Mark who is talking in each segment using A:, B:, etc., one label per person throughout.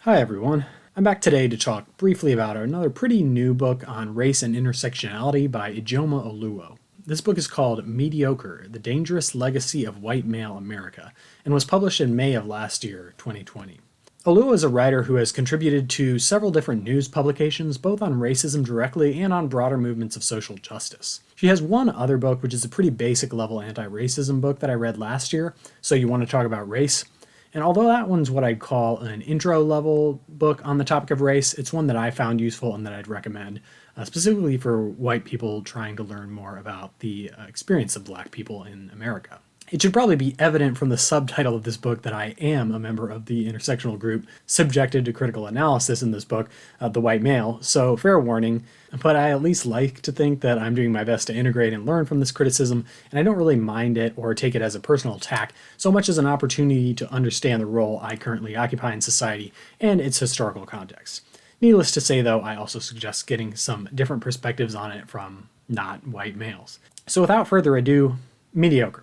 A: Hi everyone. I'm back today to talk briefly about another pretty new book on race and intersectionality by Ijeoma Oluo. This book is called Mediocre, The Dangerous Legacy of White Male America, and was published in May of last year, 2020. Oluo is a writer who has contributed to several different news publications, both on racism directly and on broader movements of social justice. She has one other book, which is a pretty basic level anti-racism book that I read last year, So You Want to Talk About Race? And although that one's what I'd call an intro level book on the topic of race, it's one that I found useful and that I'd recommend, specifically for white people trying to learn more about the experience of black people in America. It should probably be evident from the subtitle of this book that I am a member of the intersectional group subjected to critical analysis in this book, the white male, so fair warning, but I at least like to think that I'm doing my best to integrate and learn from this criticism, and I don't really mind it or take it as a personal attack so much as an opportunity to understand the role I currently occupy in society and its historical context. Needless to say, though, I also suggest getting some different perspectives on it from not white males. So without further ado, Mediocre.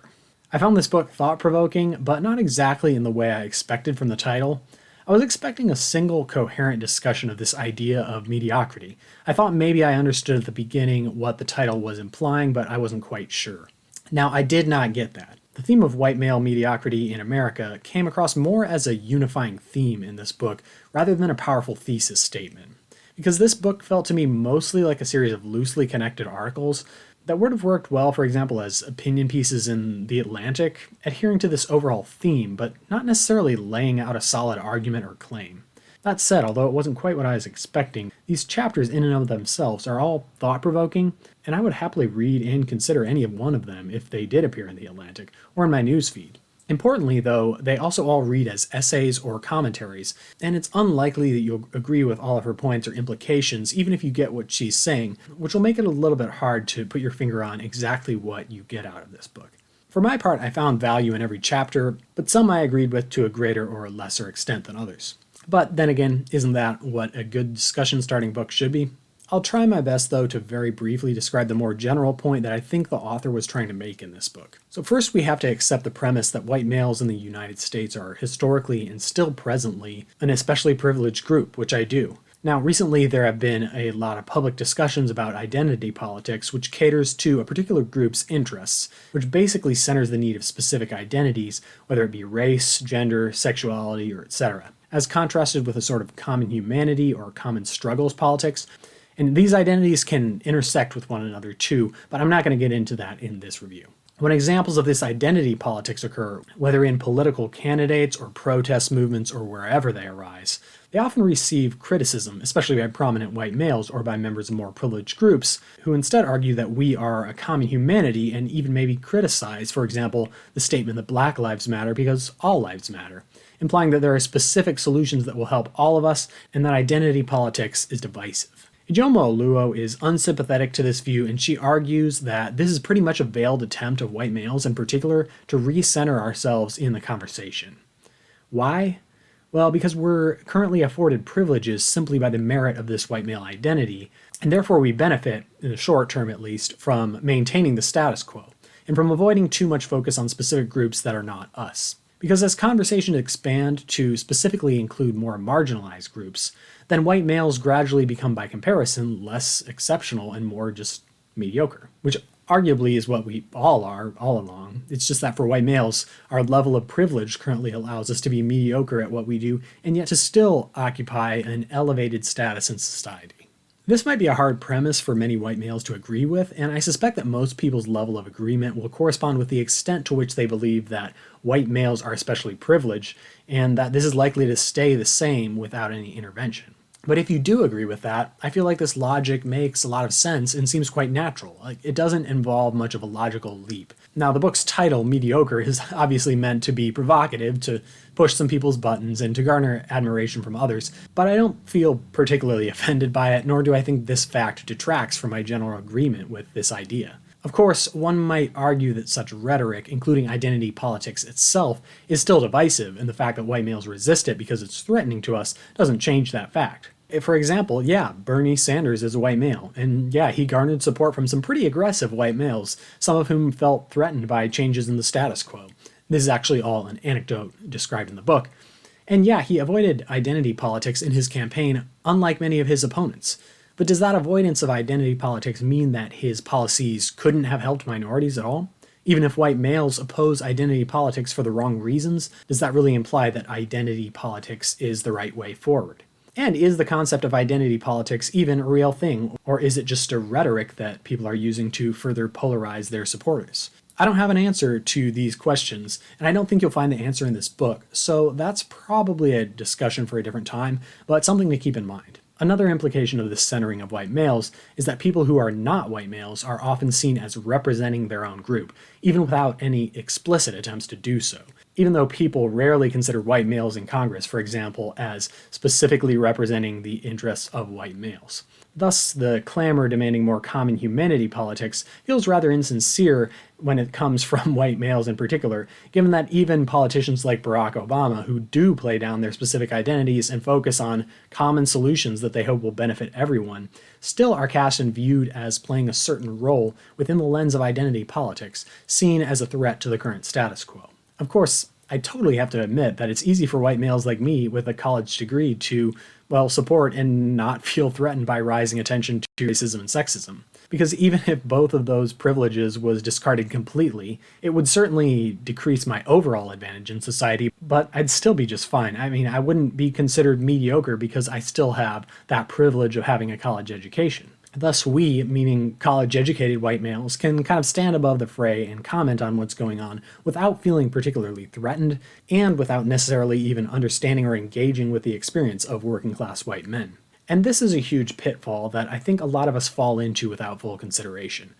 A: I found this book thought-provoking, but not exactly in the way I expected from the title. I was expecting a single coherent discussion of this idea of mediocrity. I thought maybe I understood at the beginning what the title was implying, but I wasn't quite sure. Now, I did not get that. The theme of white male mediocrity in America came across more as a unifying theme in this book rather than a powerful thesis statement. Because this book felt to me mostly like a series of loosely connected articles that would have worked well, for example, as opinion pieces in The Atlantic, adhering to this overall theme, but not necessarily laying out a solid argument or claim. That said, although it wasn't quite what I was expecting, these chapters in and of themselves are all thought-provoking, and I would happily read and consider any one of them if they did appear in The Atlantic, or in my newsfeed. Importantly, though, they also all read as essays or commentaries, and it's unlikely that you'll agree with all of her points or implications, even if you get what she's saying, which will make it a little bit hard to put your finger on exactly what you get out of this book. For my part, I found value in every chapter, but some I agreed with to a greater or lesser extent than others. But then again, isn't that what a good discussion starting book should be? I'll try my best, though, to very briefly describe the more general point that I think the author was trying to make in this book. So first, we have to accept the premise that white males in the United States are historically and still presently an especially privileged group, which I do. Now, recently there have been a lot of public discussions about identity politics, which caters to a particular group's interests, which basically centers the need of specific identities, whether it be race, gender, sexuality, or etc., as contrasted with a sort of common humanity or common struggles politics. And these identities can intersect with one another too, but I'm not going to get into that in this review. When examples of this identity politics occur, whether in political candidates or protest movements or wherever they arise, they often receive criticism, especially by prominent white males or by members of more privileged groups, who instead argue that we are a common humanity and even maybe criticize, for example, the statement that Black lives matter because all lives matter, implying that there are specific solutions that will help all of us and that identity politics is divisive. Ijeoma Oluo is unsympathetic to this view, and she argues that this is pretty much a veiled attempt of white males in particular to recenter ourselves in the conversation. Why? Well, because we're currently afforded privileges simply by the merit of this white male identity, and therefore we benefit, in the short term at least, from maintaining the status quo, and from avoiding too much focus on specific groups that are not us. Because as conversations expand to specifically include more marginalized groups, then white males gradually become, by comparison, less exceptional and more just mediocre, which arguably is what we all are all along. It's just that for white males, our level of privilege currently allows us to be mediocre at what we do and yet to still occupy an elevated status in society. This might be a hard premise for many white males to agree with, and I suspect that most people's level of agreement will correspond with the extent to which they believe that white males are especially privileged, and that this is likely to stay the same without any intervention. But if you do agree with that, I feel like this logic makes a lot of sense and seems quite natural. It doesn't involve much of a logical leap. Now, the book's title, Mediocre, is obviously meant to be provocative, to push some people's buttons and to garner admiration from others, but I don't feel particularly offended by it, nor do I think this fact detracts from my general agreement with this idea. Of course, one might argue that such rhetoric, including identity politics itself, is still divisive, and the fact that white males resist it because it's threatening to us doesn't change that fact. For example, Bernie Sanders is a white male, and he garnered support from some pretty aggressive white males, some of whom felt threatened by changes in the status quo. This is actually all an anecdote described in the book. And yeah, he avoided identity politics in his campaign, unlike many of his opponents. But does that avoidance of identity politics mean that his policies couldn't have helped minorities at all? Even if white males oppose identity politics for the wrong reasons, does that really imply that identity politics is the right way forward? And is the concept of identity politics even a real thing, or is it just a rhetoric that people are using to further polarize their supporters? I don't have an answer to these questions, and I don't think you'll find the answer in this book, so that's probably a discussion for a different time, but something to keep in mind. Another implication of this centering of white males is that people who are not white males are often seen as representing their own group, even without any explicit attempts to do so. Even though people rarely consider white males in Congress, for example, as specifically representing the interests of white males. Thus, the clamor demanding more common humanity politics feels rather insincere when it comes from white males in particular, given that even politicians like Barack Obama, who do play down their specific identities and focus on common solutions that they hope will benefit everyone, still are cast and viewed as playing a certain role within the lens of identity politics, seen as a threat to the current status quo. Of course, I totally have to admit that it's easy for white males like me with a college degree to, well, support and not feel threatened by rising attention to racism and sexism. Because even if both of those privileges was discarded completely, it would certainly decrease my overall advantage in society, but I'd still be just fine. I mean, I wouldn't be considered mediocre because I still have that privilege of having a college education. Thus, we, meaning college-educated white males, can kind of stand above the fray and comment on what's going on without feeling particularly threatened, and without necessarily even understanding or engaging with the experience of working-class white men. And this is a huge pitfall that I think a lot of us fall into without full consideration.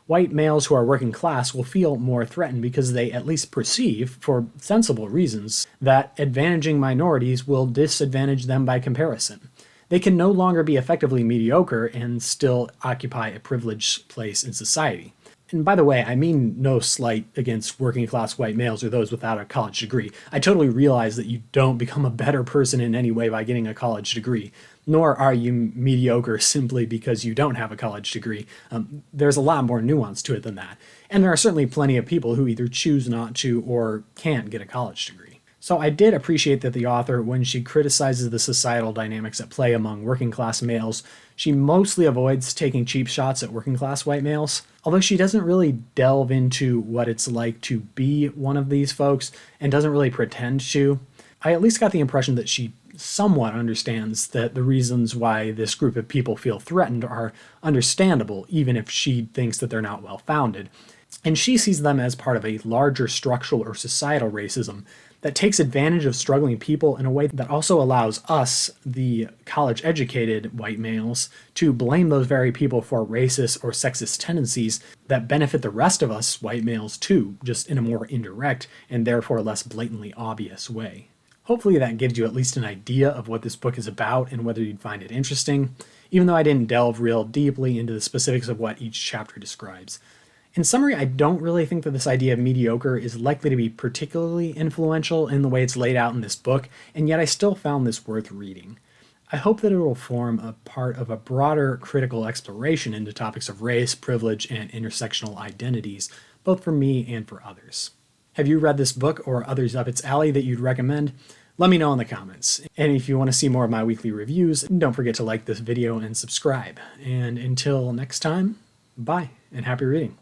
A: White males who are working class will feel more threatened because they at least perceive, for sensible reasons, that advantaging minorities will disadvantage them by comparison. They can no longer be effectively mediocre and still occupy a privileged place in society. And by the way, I mean no slight against working class white males or those without a college degree. I totally realize that you don't become a better person in any way by getting a college degree, nor are you mediocre simply because you don't have a college degree. There's a lot more nuance to it than that. And there are certainly plenty of people who either choose not to or can't get a college degree. So I did appreciate that the author, when she criticizes the societal dynamics at play among working class males, she mostly avoids taking cheap shots at working class white males. Although she doesn't really delve into what it's like to be one of these folks and doesn't really pretend to, I at least got the impression that she somewhat understands that the reasons why this group of people feel threatened are understandable, even if she thinks that they're not well founded. And she sees them as part of a larger structural or societal racism that takes advantage of struggling people in a way that also allows us, the college-educated white males, to blame those very people for racist or sexist tendencies that benefit the rest of us white males too, just in a more indirect and therefore less blatantly obvious way. Hopefully that gives you at least an idea of what this book is about and whether you'd find it interesting, even though I didn't delve real deeply into the specifics of what each chapter describes. In summary, I don't really think that this idea of mediocre is likely to be particularly influential in the way it's laid out in this book, and yet I still found this worth reading. I hope that it will form a part of a broader critical exploration into topics of race, privilege, and intersectional identities, both for me and for others. Have you read this book or others up its alley that you'd recommend? Let me know in the comments. And if you want to see more of my weekly reviews, don't forget to like this video and subscribe. And until next time, bye and happy reading.